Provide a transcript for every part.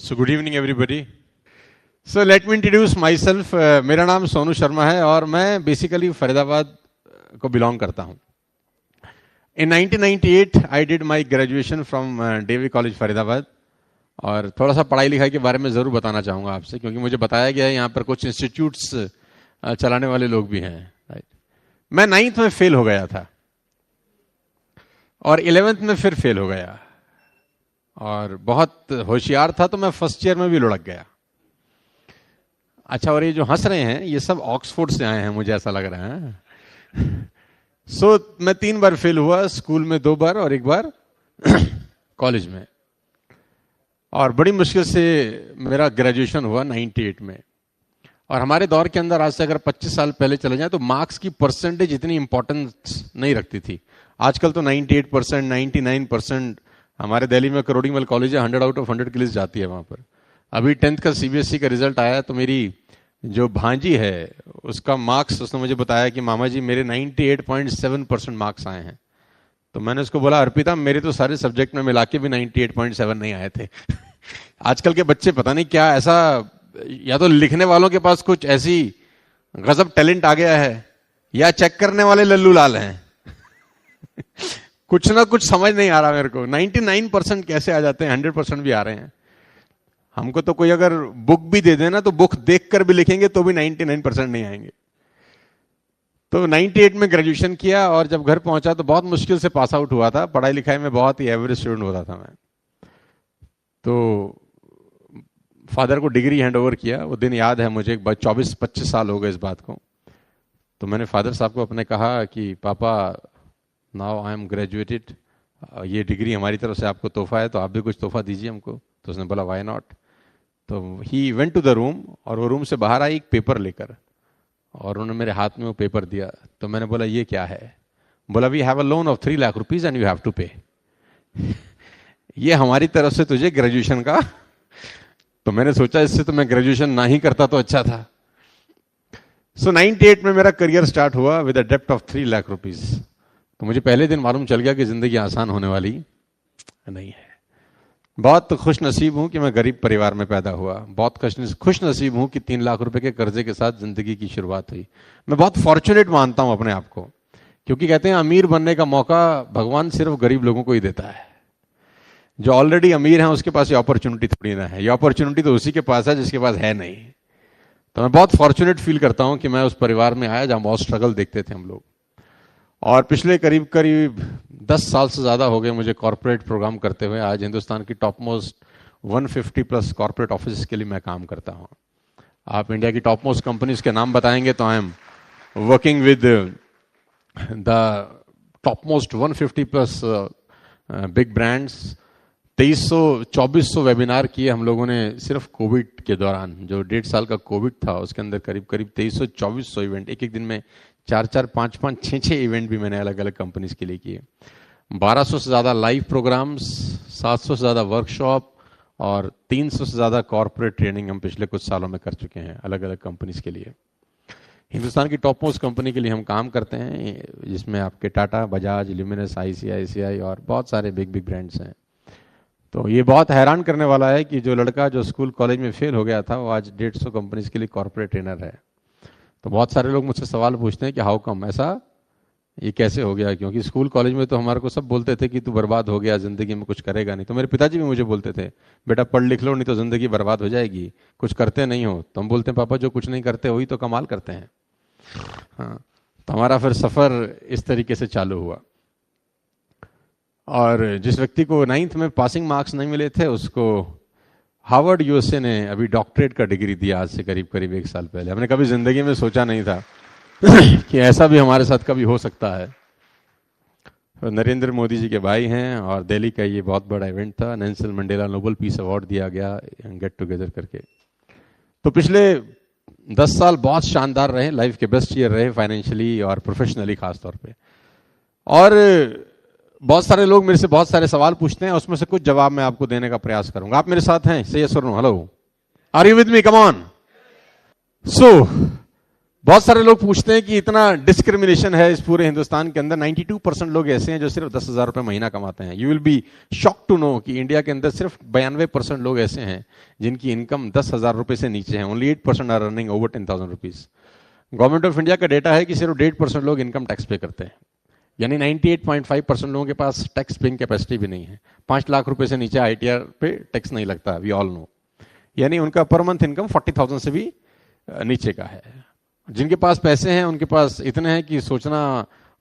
So good evening everybody. So let me introduce myself. मेरा नाम सोनू शर्मा है और मैं बेसिकली फरीदाबाद को बिलोंग करता हूँ. In 1998 I did my graduation from DAV College Faridabad. और थोड़ा सा पढ़ाई लिखाई के बारे में ज़रूर बताना चाहूँगा आपसे, क्योंकि मुझे बताया गया है यहाँ पर कुछ इंस्टीट्यूट्स चलाने वाले लोग भी हैं. राइट. मैं 9th में फेल हो गया था और 11th में फिर फेल हो गया और बहुत होशियार था तो मैं फर्स्ट ईयर में भी लुढ़क गया. अच्छा, और ये जो हंस रहे हैं ये सब ऑक्सफोर्ड से आए हैं, मुझे ऐसा लग रहा है. सो मैं 3 बार फेल हुआ, स्कूल में 2 बार और 1 बार कॉलेज में. और बड़ी मुश्किल से मेरा ग्रेजुएशन हुआ 98 में. और हमारे दौर के अंदर आज से अगर 25 साल पहले चले जाएं तो मार्क्स की परसेंटेज इतनी इंपॉर्टेंस नहीं रखती थी. आजकल तो 98%, 99%. हमारे दिल्ली में करोड़ीमल कॉलेज है, 100 आउट ऑफ 100 की लिस्ट जाती है वहां पर. अभी 10th का सीबीएसई का रिजल्ट आया तो मेरी जो भांजी है उसका मार्क्स, उसने मुझे बताया कि मामा जी मेरे 98.7% मार्क्स आए हैं. तो मैंने उसको बोला, अर्पिता मेरे तो सारे सब्जेक्ट में मिला के भी 98.7 नहीं आए थे. आजकल के बच्चे पता नहीं क्या ऐसा, या तो लिखने वालों के पास कुछ ऐसी गजब टैलेंट आ गया है या चेक करने वाले लल्लू लाल हैं. कुछ ना कुछ समझ नहीं आ रहा मेरे को. 99% कैसे आ जाते हैं, 100% भी आ रहे हैं. हमको तो कोई अगर बुक भी दे देना तो बुक देखकर भी लिखेंगे तो भी 99% नहीं आएंगे. तो 98 में ग्रेजुएशन किया और जब घर पहुंचा तो बहुत मुश्किल से पास आउट हुआ था. पढ़ाई लिखाई में बहुत ही एवरेज स्टूडेंट होता था मैं. तो फादर को डिग्री हैंड ओवर किया. वो दिन याद है मुझे, 24-25 साल हो गए इस बात को. तो मैंने फादर साहब को अपने कहा कि पापा नाउ आई एम ग्रेजुएटेड, ये डिग्री हमारी तरफ से आपको तोहफा है तो आप भी कुछ तोहफा दीजिए हमको. तो उसने बोला व्हाई नॉट. तो he went to the room और वो रूम से बाहर आई एक पेपर लेकर और उन्होंने मेरे हाथ में वो पेपर दिया. तो मैंने बोला ये क्या है. बोला we have a loan of 3 lakh rupees and you have to pay. ये हमारी तरफ से तुझे ग्रेजुएशन का. तो मैंने सोचा इससे तो मैं ग्रेजुएशन ना ही करता तो अच्छा था. सो 98 में मेरा करियर स्टार्ट हुआ विद अ डेप्ट ऑफ 3 लाख रुपीज. तो मुझे पहले दिन मालूम चल गया कि जिंदगी आसान होने वाली नहीं है. बहुत खुश नसीब हूं कि मैं गरीब परिवार में पैदा हुआ. बहुत खुश नसीब हूं कि 3 लाख रुपए के कर्जे के साथ जिंदगी की शुरुआत हुई. मैं बहुत फॉर्चुनेट मानता हूं अपने आप को, क्योंकि कहते हैं अमीर बनने का मौका भगवान सिर्फ गरीब लोगों को ही देता है. जो ऑलरेडी अमीर हैं उसके पास ये अपॉर्चुनिटी थोड़ी ना है. ये अपॉर्चुनिटी तो उसी के पास है जिसके पास है नहीं. तो मैं बहुत फॉर्चुनेट फील करता हूं कि मैं उस परिवार में आया जहां बहुत स्ट्रगल देखते थे हम लोग. और पिछले करीब 10 साल से ज़्यादा हो गए मुझे कॉर्पोरेट प्रोग्राम करते हुए. आज हिंदुस्तान की टॉप मोस्ट 150+ कॉर्पोरेट ऑफिस के लिए मैं काम करता हूँ. आप इंडिया की टॉप मोस्ट कंपनीज के नाम बताएंगे तो I am working with the top most 150+ big brands. 2300-2400 webinar किए हम लोगों ने सिर्फ कोविड के दौरान. जो 1.5 साल का कोविड था उसके अंदर करीब 2300-2400 इवेंट. एक दिन में 4-4, 5-5, 6-6 इवेंट भी मैंने अलग अलग कंपनीज के लिए किए. 1200 से ज़्यादा लाइव प्रोग्राम्स, 700 से ज़्यादा वर्कशॉप और 300 से ज़्यादा कॉर्पोरेट ट्रेनिंग हम पिछले कुछ सालों में कर चुके हैं अलग अलग कंपनीज के लिए. हिंदुस्तान की टॉप मोस्ट कंपनी के लिए हम काम करते हैं, जिसमें आपके टाटा, बजाज, ल्यूमिनस, ICICI और बहुत सारे बिग ब्रांड्स हैं. तो ये बहुत हैरान करने वाला है कि जो लड़का जो स्कूल कॉलेज में फेल हो गया था वो आज 150 कंपनीज के लिए कॉर्पोरेट ट्रेनर है. तो बहुत सारे लोग मुझसे सवाल पूछते हैं कि हाउ कम, ऐसा ये कैसे हो गया. क्योंकि स्कूल कॉलेज में तो हमारे को सब बोलते थे कि तू बर्बाद हो गया, जिंदगी में कुछ करेगा नहीं. तो मेरे पिताजी भी मुझे बोलते थे बेटा पढ़ लिख लो नहीं तो जिंदगी बर्बाद हो जाएगी, कुछ करते नहीं हो. तो हम बोलते हैं पापा जो कुछ नहीं करते वही तो कमाल करते हैं. हाँ, तो हमारा फिर सफ़र इस तरीके से चालू हुआ. और जिस व्यक्ति को 9th में पासिंग मार्क्स नहीं मिले थे उसको हार्वर्ड USA ने अभी डॉक्टरेट का डिग्री दिया आज से करीब 1 साल पहले. हमने कभी जिंदगी में सोचा नहीं था कि ऐसा भी हमारे साथ कभी हो सकता है. नरेंद्र मोदी जी के भाई हैं और दिल्ली का ये बहुत बड़ा इवेंट था. Nelson Mandela Nobel peace award दिया गया गेट टुगेदर करके. तो पिछले 10 साल बहुत शानदार रहे, लाइफ के बेस्ट ईयर रहे फाइनेंशियली और प्रोफेशनली खास तौर पे. और बहुत सारे लोग मेरे से बहुत सारे सवाल पूछते हैं, उसमें से कुछ जवाब मैं आपको देने का प्रयास करूंगा. आप मेरे साथ हैं? से यस और no. Hello, are you with me? Come on. So बहुत सारे लोग पूछते हैं कि इतना डिस्क्रिमिनेशन है इस पूरे हिंदुस्तान के अंदर। 92% लोग ऐसे हैं जो सिर्फ 10,000 रुपए महीना कमाते हैं। You will be shock to know कि इंडिया के अंदर सिर्फ 92% लोग ऐसे हैं जिनकी इनकम 10,000 रुपए से नीचे है। Only 8% are earning over 10,000 rupees. Government of India का डेटा है कि सिर्फ 1.5% लोग इनकम टैक्स पे करते हैं, यानी 98.5% लोगों के पास टैक्स पेइंग कैपेसिटी भी नहीं है। 5 लाख रुपए से नीचे ITR पे टैक्स नहीं लगता, वी ऑल नो। यानी उनका पर मंथ इनकम 40,000 से भी नीचे का है। जिनके पास पैसे हैं उनके पास इतने हैं कि सोचना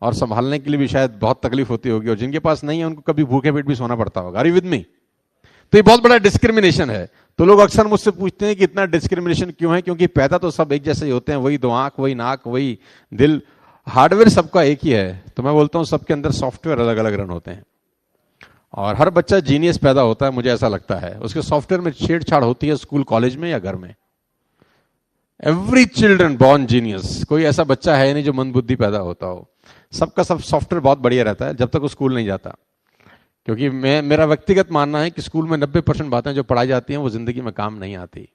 और संभालने के लिए भी शायद बहुत तकलीफ होती होगी, और जिनके पास नहीं है उनको कभी भूखे पेट भी सोना पड़ता होगा। Are you with me? तो ये बहुत बड़ा डिस्क्रिमिनेशन है। तो लोग अक्सर मुझसे पूछते हैं कि इतना डिस्क्रिमिनेशन क्यों है? क्योंकि पैदा तो सब एक जैसे ही होते हैं, वही 2 आंख, वही नाक, वही दिल, हार्डवेयर सबका एक ही है। तो मैं बोलता हूं सबके अंदर सॉफ्टवेयर अलग अलग रन होते हैं, और हर बच्चा जीनियस पैदा होता है, मुझे ऐसा लगता है। उसके सॉफ्टवेयर में छेड़छाड़ होती है स्कूल कॉलेज में या घर में। एवरी चिल्ड्रन बॉर्न जीनियस, कोई ऐसा बच्चा है नहीं जो मंद बुद्धि पैदा होता हो। सबका सब सॉफ्टवेयर बहुत बढ़िया रहता है जब तक वो स्कूल नहीं जाता। क्योंकि मेरा व्यक्तिगत मानना है कि स्कूल में 90% बातें जो पढ़ाई जाती हैं वो जिंदगी में काम नहीं आती,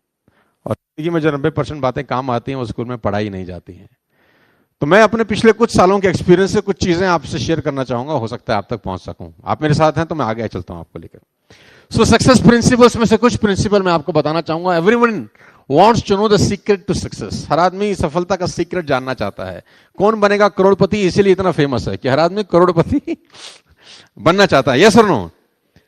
और जिंदगी में जो 90% बातें काम आती हैं वो स्कूल में पढ़ाई नहीं जाती हैं। तो मैं अपने पिछले कुछ सालों के एक्सपीरियंस से कुछ चीजें आपसे शेयर करना चाहूंगा, हो सकता है आप तक पहुंच सकूं। आप मेरे साथ हैं तो मैं आगे चलता हूं आपको लेकर। सो सक्सेस प्रिंसिपल्स में से कुछ प्रिंसिपल मैं आपको बताना चाहूंगा। Everyone wants to know the secret to success। हर आदमी सफलता का सीक्रेट जानना चाहता है। कौन बनेगा करोड़पति, इसीलिए इतना फेमस है कि हर आदमी करोड़पति बनना चाहता है। यस और नो?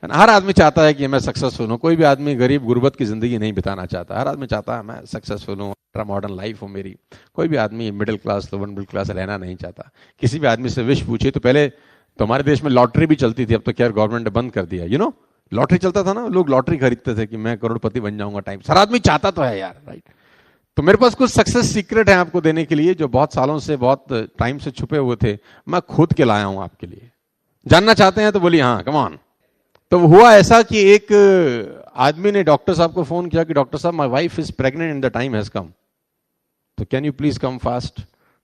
हर आदमी चाहता है कि मैं सक्सेसफुल हूं। कोई भी आदमी गरीब गुर्बत की जिंदगी नहीं बिताना चाहता। हर आदमी चाहता है मैं सक्सेसफुल हूं, मॉडर्न लाइफ हो मेरी। कोई भी आदमी middle class, lower middle class रहना नहीं चाहता। किसी भी आदमी से विश पूछिए तो पहले तो हमारे देश में लॉटरी भी चलती थी, अब तो क्या गवर्नमेंट ने बंद कर दिया। यू नो, लॉटरी चलता था ना, लोग लॉटरी खरीदते थे कि मैं करोड़पति बन जाऊंगा टाइम। हर आदमी चाहता तो है यार, राइट? तो मेरे पास कुछ सक्सेस सीक्रेट है आपको देने के लिए, जो बहुत सालों से, बहुत टाइम से छुपे हुए थे। मैं खुद के लाया हूं आपके लिए। जानना चाहते हैं तो बोलिए हाँ, कम ऑन। तो हुआ ऐसा कि एक आदमी ने डॉक्टर साहब को फोन किया कि डॉक्टर साहब, my wife is pregnant and the time has come, तो can you please come fast.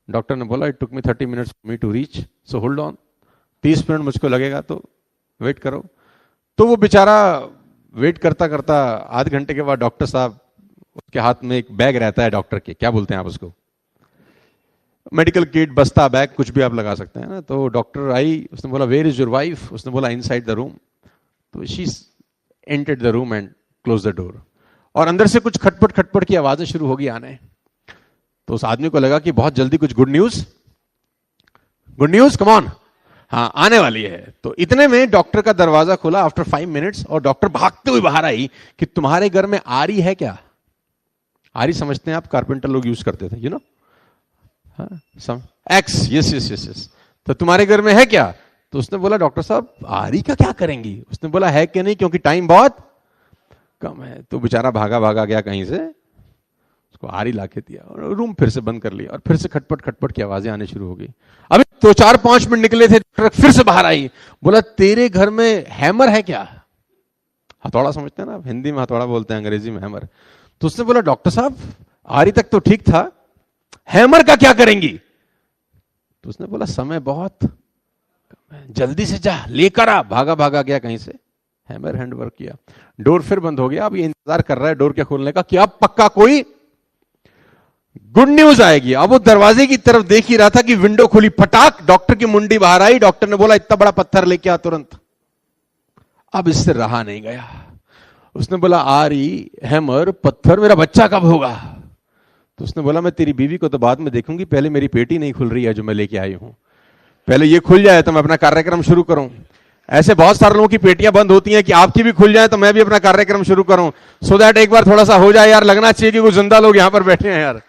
Doctor ने बोला it took me 30 minutes for me to reach, so hold on. 30 minute मुझको लगेगा तो वेट करो। तो वो बेचारा वेट करता करता आध घंटे के बाद डॉक्टर साहब, उसके हाथ में एक बैग रहता है डॉक्टर के, क्या बोलते हैं आप उसको, मेडिकल किट, बस्ता, बैग, कुछ भी आप लगा सकते हैं ना। तो डॉक्टर आई, उसने बोला वेयर इज योर वाइफ? उसने बोला इनसाइड द रूम। तो she entered the room and close the door, और अंदर से कुछ खटपट खटपट की आवाजें शुरू होगी आने। तो उस आदमी को लगा कि बहुत जल्दी कुछ गुड न्यूज, कम ऑन, हाँ आने वाली है। तो इतने में डॉक्टर का दरवाजा खुला आफ्टर 5 मिनट्स, और डॉक्टर भागते हुए बाहर आई कि तुम्हारे घर में आरी है क्या? आरी समझते हैं आप, कारपेंटर लोग यूज करते थे, you know, x, yes yes yes yes. तो तुम्हारे घर में है क्या? तो उसने बोला डॉक्टर साहब आरी का क्या करेंगी? उसने बोला है कि नहीं, क्योंकि टाइम बहुत कम है। तो बेचारा भागा भागा गया कहीं से, उसको आरी लाके दिया और रूम फिर से बंद कर लिया, और फिर से खटपट खटपट की आवाजें आने शुरू हो गई। अभी तो 4-5 मिनट निकले थे, फिर से बाहर आई, बोला तेरे घर में हैमर है क्या? हथौड़ा समझते हैं ना, हिंदी में हथौड़ा बोलते हैं, अंग्रेजी में हैमर। तो उसने बोला डॉक्टर साहब आरी तक तो ठीक था, हैमर का क्या करेंगी? तो उसने बोला समय बहुत, जल्दी से जा लेकर आ। भागा भागा गया कहीं से, हैमर हैंड वर्क किया, डोर फिर बंद हो गया। अब ये इंतजार कर रहा है डोर के खोलने का कि अब पक्का कोई गुड न्यूज आएगी। अब वो दरवाजे की तरफ देख ही रहा था कि विंडो खुली, फटाक, डॉक्टर की मुंडी बाहर आई। डॉक्टर ने बोला इतना बड़ा पत्थर लेके आ तुरंत। अब इससे रहा नहीं गया, उसने बोला आरी, हैमर, पत्थर, मेरा बच्चा कब होगा? तो उसने बोला मैं तेरी बीवी को तो बाद में देखूंगी, पहले मेरी पेटी नहीं खुल रही है जो मैं लेके आई हूं, पहले ये खुल जाए तो मैं अपना कार्यक्रम शुरू करूं। ऐसे बहुत सारे लोगों की पेटियां बंद होती हैं कि आपकी भी खुल जाए तो मैं भी अपना कार्यक्रम शुरू करूं, सो दैट एक बार थोड़ा सा हो जाए यार, लगना चाहिए कि कुछ जिंदा लोग यहां पर बैठे हैं यार।